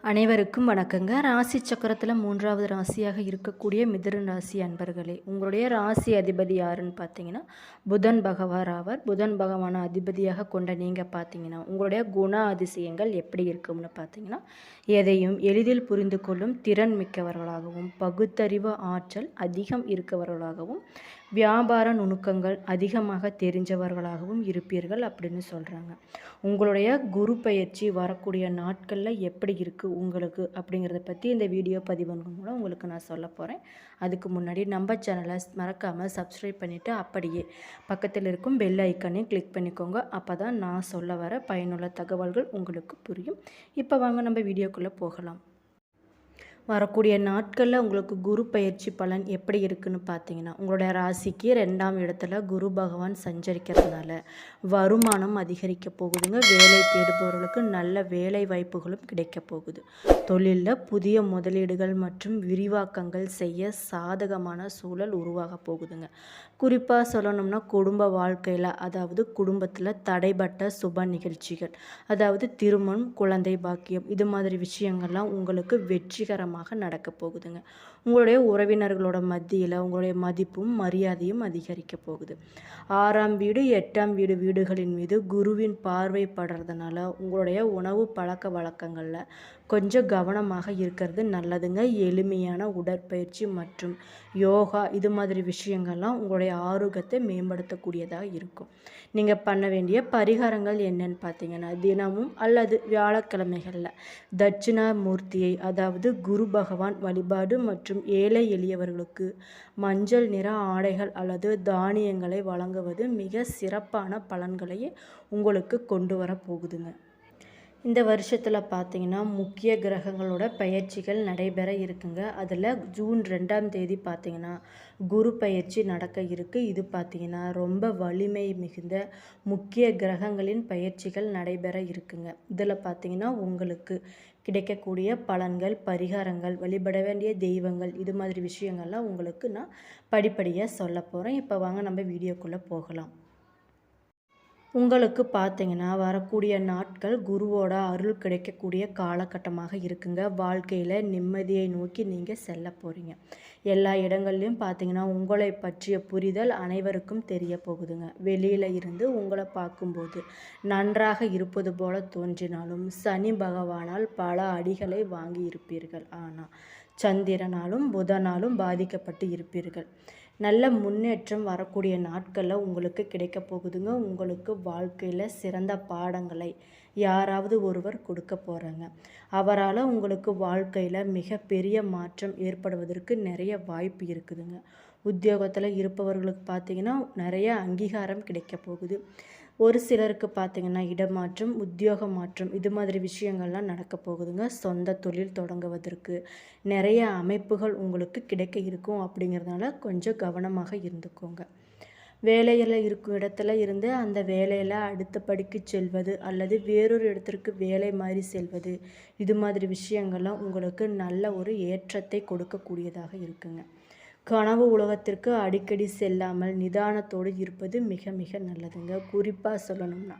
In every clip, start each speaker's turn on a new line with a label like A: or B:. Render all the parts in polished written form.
A: அனைவருக்கும் வணக்கங்க. ராசி சக்கரத்தில் 3வது ராசியாக இருக்கக்கூடிய மிதுன ராசி அன்பர்களே, உங்களுடைய ராசி அதிபதி யாருன்னு பார்த்தீங்கன்னா புதன் பகவான் ஆவார். புதன் பகவானை அதிபதியாக கொண்ட நீங்கள் பார்த்தீங்கன்னா உங்களுடைய குண அதிசயங்கள் எப்படி இருக்கும்னு பார்த்தீங்கன்னா, எதையும் எளிதில் புரிந்து கொள்ளும் திறன் மிக்கவர்களாகவும், பகுத்தறிவு ஆற்றல் அதிகம் இருக்கவர்களாகவும், வியாபார நுணுக்கங்கள் அதிகமாக தெரிஞ்சவர்களாகவும் இருப்பீர்கள் அப்படின்னு சொல்கிறாங்க. உங்களுடைய குரு பயிற்சி வரக்கூடிய நாட்களில் எப்படி இருக்குது உங்களுக்கு அப்படிங்கிறத பற்றி இந்த வீடியோ பதிவு மூலம் உங்களுக்கு நான் சொல்ல போகிறேன். அதுக்கு முன்னாடி நம்ம சேனலை மறக்காமல் சப்ஸ்கிரைப் பண்ணிவிட்டு அப்படியே பக்கத்தில் இருக்கும் பெல் ஐக்கனையும் கிளிக் பண்ணிக்கோங்க. அப்போ தான் நான் சொல்ல வர பயனுள்ள தகவல்கள் உங்களுக்கு புரியும். இப்போ வாங்க நம்ம வீடியோக்குள்ளே போகலாம். வரக்கூடிய நாட்களில் உங்களுக்கு குரு பயிற்சி பலன் எப்படி இருக்குன்னு பார்த்தீங்கன்னா, உங்களுடைய ராசிக்கு 2ஆம் இடத்துல குரு பகவான் சஞ்சரிக்கிறதுனால வருமானம் அதிகரிக்க போகுதுங்க. வேலை தேடுபவர்களுக்கு நல்ல வேலை வாய்ப்புகளும் கிடைக்க போகுது. தொழிலில் புதிய முதலீடுகள் மற்றும் விரிவாக்கங்கள் செய்ய சாதகமான சூழல் உருவாக போகுதுங்க. குறிப்பாக சொல்லணும்னா குடும்ப வாழ்க்கையில், அதாவது குடும்பத்தில் தடைபட்ட சுப நிகழ்ச்சிகள், அதாவது திருமணம், குழந்தை பாக்கியம், இது மாதிரி விஷயங்கள்லாம் உங்களுக்கு வெற்றிகரமாக நடக்க போகுதுங்க. உங்களுடைய உறவினர்களோட மத்தியில் உங்களுடைய மதிப்பும் மரியாதையும் அதிகரிக்க போகுது. 6ஆம் வீடு 8ஆம் வீடுகளின் மீது குருவின் பார்வை படுறதுனால உங்களுடைய உணவு பழக்க வழக்கங்களில் கொஞ்சம் கவனமாக இருக்கிறது நல்லதுங்க. எளிமையான உடற்பயிற்சி மற்றும் யோகா இது மாதிரி விஷயங்கள்லாம் உங்களுடைய ஆரோக்கியத்தை மேம்படுத்தக்கூடியதாக இருக்கும். நீங்கள் பண்ண வேண்டிய பரிகாரங்கள் என்னன்னு பார்த்தீங்கன்னா, தினமும் அல்லது வியாழக்கிழமைகளில் தட்சிணாமூர்த்தியை, அதாவது குரு பகவான் வழிபாடு மற்றும் ஏழை எளியவர்களுக்கு மஞ்சள் நிற ஆடைகள் அல்லது தானியங்களை வழங்குவது மிக சிறப்பான பலன்களையே உங்களுக்கு கொண்டு வர போகுதுங்க. இந்த வருஷத்தில் பார்த்தீங்கன்னா முக்கிய கிரகங்களோட பயிற்சிகள் நடைபெற இருக்குங்க. அதில் ஜூன் 2ஆம் தேதி பார்த்தீங்கன்னா குரு பயிற்சி நடக்க இருக்குது. இது பார்த்தீங்கன்னா ரொம்ப வலிமை மிகுந்த முக்கிய கிரகங்களின் பயிற்சிகள் நடைபெற இருக்குங்க. இதில் பார்த்தீங்கன்னா உங்களுக்கு கிடைக்கக்கூடிய பலன்கள், பரிகாரங்கள், வழிபட வேண்டிய தெய்வங்கள், இது மாதிரி விஷயங்கள்லாம் உங்களுக்கு நான் படிப்படியாக சொல்ல போகிறேன். இப்போ வாங்க நம்ம வீடியோக்குள்ளே போகலாம். உங்களுக்கு பார்த்தீங்கன்னா வரக்கூடிய நாட்கள் குருவோட அருள் கிடைக்கக்கூடிய காலகட்டமாக இருக்குங்க. வாழ்க்கையில் நிம்மதியை நோக்கி நீங்கள் செல்ல போகிறீங்க. எல்லா இடங்கள்லையும் பார்த்தீங்கன்னா உங்களை பற்றிய புரிதல் அனைவருக்கும் தெரிய போகுதுங்க. வெளியில் இருந்து உங்களை பார்க்கும்போது நன்றாக இருப்பது போல தோன்றினாலும் சனி பகவானால் பல அடிகளை வாங்கி இருப்பீர்கள். ஆனால் சந்திரனாலும் புதனாலும் பாதிக்கப்பட்டு இருப்பீர்கள். நல்ல முன்னேற்றம் வரக்கூடிய நாட்களில் உங்களுக்கு கிடைக்க போகுதுங்க. உங்களுக்கு வாழ்க்கையில் சிறந்த பாடங்களை யாராவது ஒருவர் கொடுக்க போகிறாங்க. அவரால் உங்களுக்கு வாழ்க்கையில் மிகப்பெரிய மாற்றம் ஏற்படுவதற்கு நிறைய வாய்ப்பு இருக்குதுங்க. உத்தியோகத்தில் இருப்பவர்களுக்கு பார்த்திங்கன்னா நிறைய அங்கீகாரம் கிடைக்க போகுது. ஒரு சிலருக்கு பார்த்திங்கன்னா இடமாற்றம், உத்தியோக மாற்றம், இது மாதிரி விஷயங்கள்லாம் நடக்க போகுதுங்க. சொந்த தொழில் தொடங்குவதற்கு நிறைய அமைப்புகள் உங்களுக்கு கிடைக்க இருக்கும். அப்படிங்கிறதுனால கொஞ்சம் கவனமாக இருந்துக்கோங்க. வேலையில் இருக்கும் இடத்துல இருந்து அந்த வேலையில் அடுத்த படிக்கு செல்வது அல்லது வேறொரு இடத்திற்கு வேலை மாதிரி செல்வது, இது மாதிரி விஷயங்கள்லாம் உங்களுக்கு நல்ல ஒரு ஏற்றத்தை கொடுக்கக்கூடியதாக இருக்குங்க. கனவு உலகத்திற்கு அடிக்கடி செல்லாமல் நிதானத்தோடு இருப்பது மிக மிக நல்லதுங்க. குறிப்பாக சொல்லணும்னா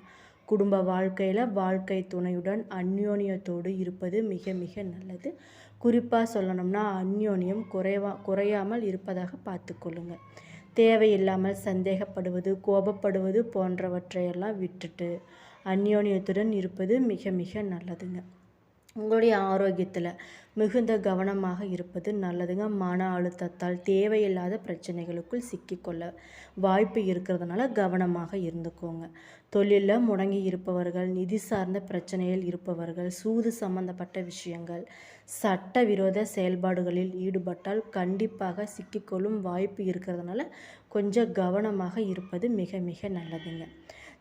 A: குடும்ப வாழ்க்கையில் வாழ்க்கை துணையுடன் அந்யோன்யத்தோடு இருப்பது மிக மிக நல்லது. குறிப்பாக சொல்லணும்னா அந்யோன்யம் குறையாமல் இருப்பதாக பார்த்துக்கொள்ளுங்க. தேவையில்லாமல் சந்தேகப்படுவது, கோபப்படுவது போன்றவற்றையெல்லாம் விட்டுட்டு அந்யோன்யத்துடன் இருப்பது மிக மிக நல்லதுங்க. உங்களுடைய ஆரோக்கியத்தில் மிகுந்த கவனமாக இருப்பது நல்லதுங்க. மன அழுத்தத்தால் தேவையில்லாத பிரச்சனைகளுக்குள் சிக்கிக்கொள்ள வாய்ப்பு இருக்கிறதுனால கவனமாக இருந்துக்கோங்க. தொழிலில் முடங்கி இருப்பவர்கள், நிதி சார்ந்த பிரச்சனையில் இருப்பவர்கள், சூது சம்பந்தப்பட்ட விஷயங்கள், சட்டவிரோத செயல்பாடுகளில் ஈடுபட்டால் கண்டிப்பாக சிக்கிக்கொள்ளும் வாய்ப்பு இருக்கிறதுனால கொஞ்சம் கவனமாக இருப்பது மிக மிக நல்லதுங்க.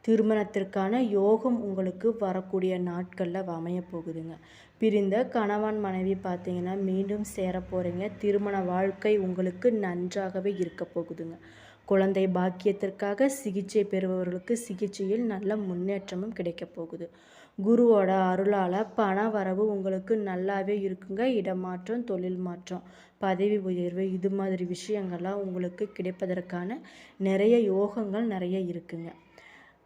A: திருமணத்திற்கான யோகம் உங்களுக்கு வரக்கூடிய நாட்களில் அமைய போகுதுங்க. பிரிந்த கணவன் மனைவி பார்த்தீங்கன்னா மீண்டும் சேர போகிறீங்க. திருமண வாழ்க்கை உங்களுக்கு நன்றாகவே இருக்க போகுதுங்க. குழந்தை பாக்கியத்திற்காக சிகிச்சை பெறுபவர்களுக்கு சிகிச்சையில் நல்ல முன்னேற்றமும் கிடைக்க போகுது. குருவோட அருளால் பண வரவு உங்களுக்கு நல்லாவே இருக்குங்க. இடமாற்றம், தொழில் மாற்றம், பதவி உயர்வு, இது மாதிரி விஷயங்கள்லாம் உங்களுக்கு கிடைப்பதற்கான நிறைய யோகங்கள் நிறைய இருக்குங்க.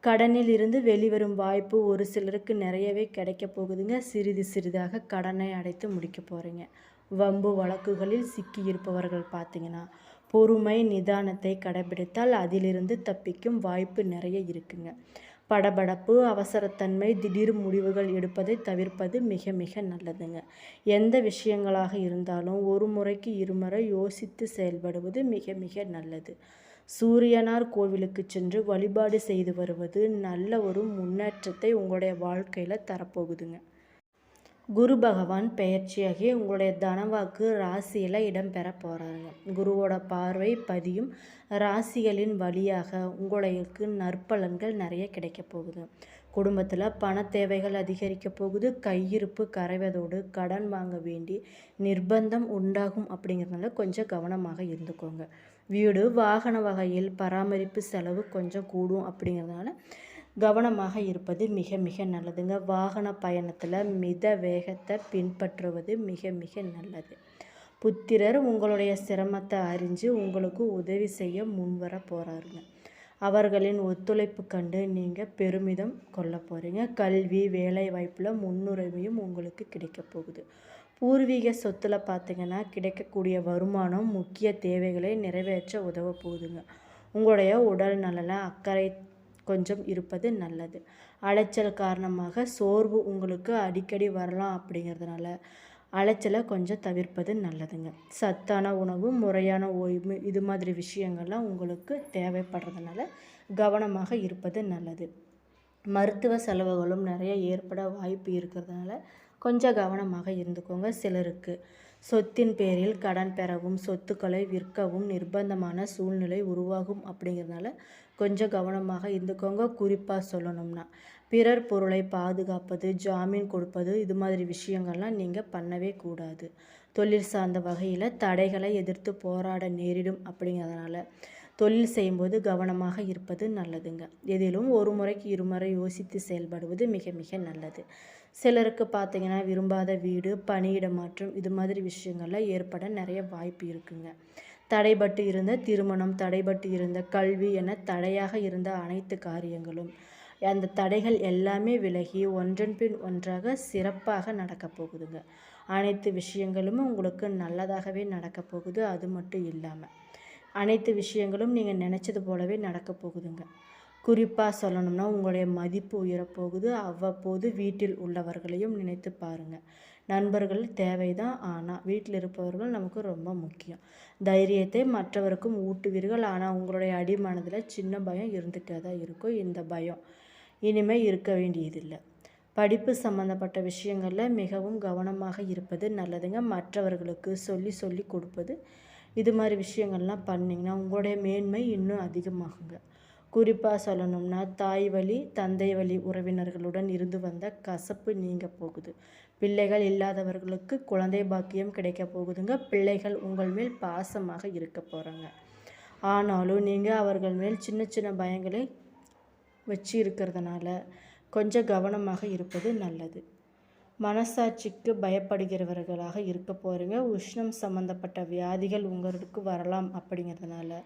A: கடனில் இருந்து வெளிவரும் வாய்ப்பு ஒரு சிலருக்கு நிறையவே கிடைக்க போகுதுங்க. சிறிது சிறிதாக கடனை அடைத்து முடிக்க போகிறீங்க. வம்பு வழக்குகளில் சிக்கி இருப்பவர்கள் பார்த்தீங்கன்னா பொறுமை நிதானத்தை கடைபிடித்தால் அதிலிருந்து தப்பிக்கும் வாய்ப்பு நிறைய இருக்குங்க. படபடப்பு அவசரத்தன்மை திடீர் முடிவுகள் எடுப்பதை தவிர்ப்பது மிக மிக நல்லதுங்க. எந்த விஷயங்களாக இருந்தாலும் ஒரு முறைக்கு இருமுறை யோசித்து செயல்படுவது மிக மிக நல்லது. சூரியனார் கோவிலுக்கு சென்று வழிபாடு செய்து வருவது நல்ல ஒரு முன்னேற்றத்தை உங்களுடைய வாழ்க்கையில் தரப்போகுதுங்க. குரு பகவான் பெயர்ச்சியாகி உங்களுடைய தனவாக்கு ராசியில் இடம்பெற போகிறாருங்க. குருவோட பார்வை பதியும் ராசிகளின் வழியாக உங்களுக்கு நற்பலன்கள் நிறைய கிடைக்க போகுது. குடும்பத்தில் பண தேவைகள் அதிகரிக்க போகுது. கையிருப்பு கரைவதோடு கடன் வாங்க வேண்டி நிர்பந்தம் உண்டாகும் அப்படிங்கிறதுனால கொஞ்சம் கவனமாக இருந்துக்கோங்க. வீடு வாகன வகையில் பராமரிப்பு செலவு கொஞ்சம் கூடும் அப்படிங்கிறதுனால கவனமாக இருப்பது மிக மிக நல்லதுங்க. வாகன பயணத்தில் மித வேகத்தை பின்பற்றுவது மிக மிக நல்லது. புத்திரர் உங்களுடைய சிரமத்தை அறிஞ்சு உங்களுக்கு உதவி செய்ய முன்வர போகிறாருங்க. அவர்களின் ஒத்துழைப்பு கண்டு நீங்கள் பெருமிதம் கொள்ள போகிறீங்க. கல்வி வேலை வாய்ப்பில் முன்னுரிமையும் உங்களுக்கு கிடைக்க போகுது. பூர்வீக சொத்தில் பார்த்திங்கன்னா கிடைக்கக்கூடிய வருமானம் முக்கிய தேவைகளை நிறைவேற்ற உதவ போகுதுங்க. உங்களுடைய உடல் நலனில் அக்கறை கொஞ்சம் இருப்பது நல்லது. அலைச்சல் காரணமாக சோர்வு உங்களுக்கு அடிக்கடி வரலாம் அப்படிங்கிறதுனால அலைச்சலை கொஞ்சம் தவிர்ப்பது நல்லதுங்க. சத்தான உணவு முறையான ஓய்வு இது மாதிரி விஷயங்கள்லாம் உங்களுக்கு தேவைப்படுறதுனால கவனமாக இருப்பது நல்லது. மருத்துவ செலவுகளும் நிறைய ஏற்பட வாய்ப்பு இருக்கிறதுனால கொஞ்சம் கவனமாக இருந்துக்கோங்க. சிலருக்கு சொத்தின் பேரில் கடன் பெறவும் சொத்துக்களை விற்கவும் நிர்பந்தமான சூழ்நிலை உருவாகும் அப்படிங்கிறதுனால கொஞ்சம் கவனமாக இருந்துக்கோங்க. குறிப்பாக சொல்லணும்னா பிறர் பொருளை பாதுகாப்பது ஜாமீன் கொடுப்பது இது மாதிரி விஷயங்கள்லாம் நீங்கள் பண்ணவே கூடாது. தொழில் சார்ந்த வகையில் தடைகளை எதிர்த்து போராட நேரிடும் அப்படிங்கிறதுனால தொழில் செய்யும்போது கவனமாக இருப்பது நல்லதுங்க. எதிலும் ஒரு முறைக்கு இருமுறை யோசித்து செயல்படுவது மிக மிக நல்லது. சிலருக்கு பார்த்திங்கன்னா விரும்பாத வீடு பணியிட மாற்றம் இது மாதிரி விஷயங்கள்லாம் ஏற்பட நிறைய வாய்ப்பு இருக்குங்க. தடைபட்டு இருந்த திருமணம் தடைபட்டு இருந்த கல்வி என தடையாக இருந்த அனைத்து காரியங்களும் அந்த தடைகள் எல்லாமே விலகி ஒன்றன் பின் ஒன்றாக சிறப்பாக நடக்க போகுதுங்க. அனைத்து விஷயங்களும் உங்களுக்கு நல்லதாகவே நடக்க போகுது. அது மட்டும் இல்லாமல் அனைத்து விஷயங்களும் நீங்கள் நினச்சது போலவே நடக்க போகுதுங்க. குறிப்பாக சொல்லணும்னா உங்களுடைய மதிப்பு உயரப்போகுது. அவ்வப்போது வீட்டில் உள்ளவர்களையும் நினைத்து பாருங்கள். நண்பர்கள் தேவைதான், ஆனால் வீட்டில் இருப்பவர்கள் நமக்கு ரொம்ப முக்கியம். தைரியத்தை மற்றவருக்கும் ஊட்டுவீர்கள். ஆனால் உங்களுடைய அடிமனதில் சின்ன பயம் இருந்துகிட்டே தான் இருக்கும். இந்த பயம் இனிமேல் இருக்க வேண்டியதில்லை. படிப்பு சம்மந்தப்பட்ட விஷயங்களில் மிகவும் கவனமாக இருப்பது நல்லதுங்க. மற்றவர்களுக்கு சொல்லி சொல்லி கொடுப்பது இது மாதிரி விஷயங்கள்லாம் பண்ணிங்கன்னா உங்களுடைய மேன்மை இன்னும் அதிகமாகுங்க. குறிப்பாக சொல்லணும்னா தாய் வழி தந்தை வழி உறவினர்களுடன் இருந்து வந்த கசப்பு நீங்க போகுது. பிள்ளைகள் இல்லாதவர்களுக்கு குழந்தை பாக்கியம் கிடைக்க போகுதுங்க. பிள்ளைகள் உங்கள் மேல் பாசமாக இருக்க போகிறாங்க. ஆனாலும் நீங்கள் அவர்கள் மேல் சின்ன சின்ன பயங்களை வச்சு இருக்கிறதுனால கொஞ்சம் கவனமாக இருப்பது நல்லது. மனசாட்சிக்கு பயப்படுகிறவர்களாக இருக்க போகிறீங்க. உஷ்ணம் சம்மந்தப்பட்ட வியாதிகள் உங்களுக்கு வரலாம் அப்படிங்கிறதுனால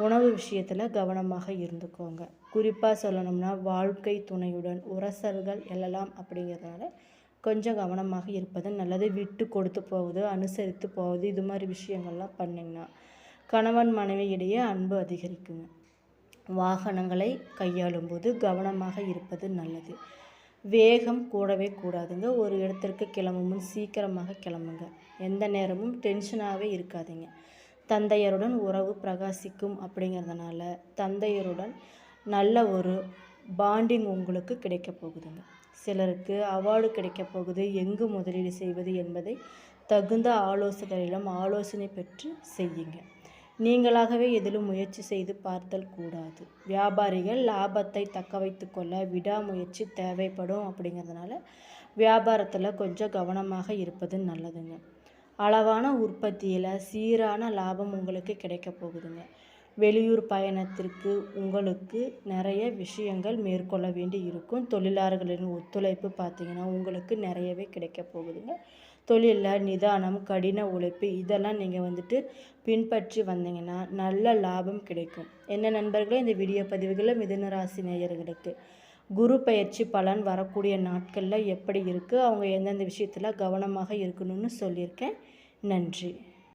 A: உணவு விஷயத்தில் கவனமாக இருந்துக்கோங்க. குறிப்பாக சொல்லணும்னா வாழ்க்கை துணையுடன் உரசல்கள் எழலாம் அப்படிங்கிறதுனால கொஞ்சம் கவனமாக இருப்பது நல்லது. விட்டு கொடுத்து போவது அனுசரித்து போவது இது மாதிரி விஷயங்கள்லாம் பண்ணிங்கன்னா கணவன் மனைவி இடையே அன்பு அதிகரிக்குங்க. வாகனங்களை கையாளும் போது கவனமாக இருப்பது நல்லது. வேகம் கூடவே கூடாதுங்க. ஒரு இடத்திற்கு கிளம்பும் சீக்கிரமாக கிளம்புங்க. எந்த நேரமும் டென்ஷனாகவே இருக்காதீங்க. தந்தையருடன் உறவு பிரகாசிக்கும் அப்படிங்கிறதுனால தந்தையருடன் நல்ல ஒரு பாண்டிங் உங்களுக்கு கிடைக்க போகுதுங்க. சிலருக்கு அவார்டு கிடைக்க போகுது. எங்கு முதலீடு செய்வது என்பதை தகுந்த ஆலோசகரிடம் ஆலோசனை பெற்று செய்யுங்க. நீங்களாகவே எதிலும் முயற்சி செய்து பார்த்தல் கூடாது. வியாபாரிகள் லாபத்தை தக்க வைத்து கொள்ள விடாமுயற்சி தேவைப்படும் அப்படிங்கிறதுனால வியாபாரத்தில் கொஞ்சம் கவனமாக இருப்பது நல்லதுங்க. அளவான உற்பத்தியில் சீரான லாபம் உங்களுக்கு கிடைக்க போகுதுங்க. வெளியூர் பயணத்திற்கு உங்களுக்கு நிறைய விஷயங்கள் மேற்கொள்ள வேண்டி இருக்கும். தொழிலாளர்களின் ஒத்துழைப்பு பார்த்திங்கன்னா உங்களுக்கு நிறையவே கிடைக்க போகுதுங்க. தொழிலில் நிதானம், கடின உழைப்பு இதெல்லாம் நீங்கள் வந்துட்டு பின்பற்றி வந்தீங்கன்னா நல்ல லாபம் கிடைக்கும். என்ன நண்பர்களே, இந்த வீடியோ பதிவுகளில் மிதுன ராசி நேயர்களுக்கு குரு பயிற்சி பலன் வரக்கூடிய நாட்களில் எப்படி இருக்குது, அவங்க எந்தெந்த விஷயத்தில் கவனமாக இருக்கணும்னு சொல்லியிருக்கேன். நன்றி.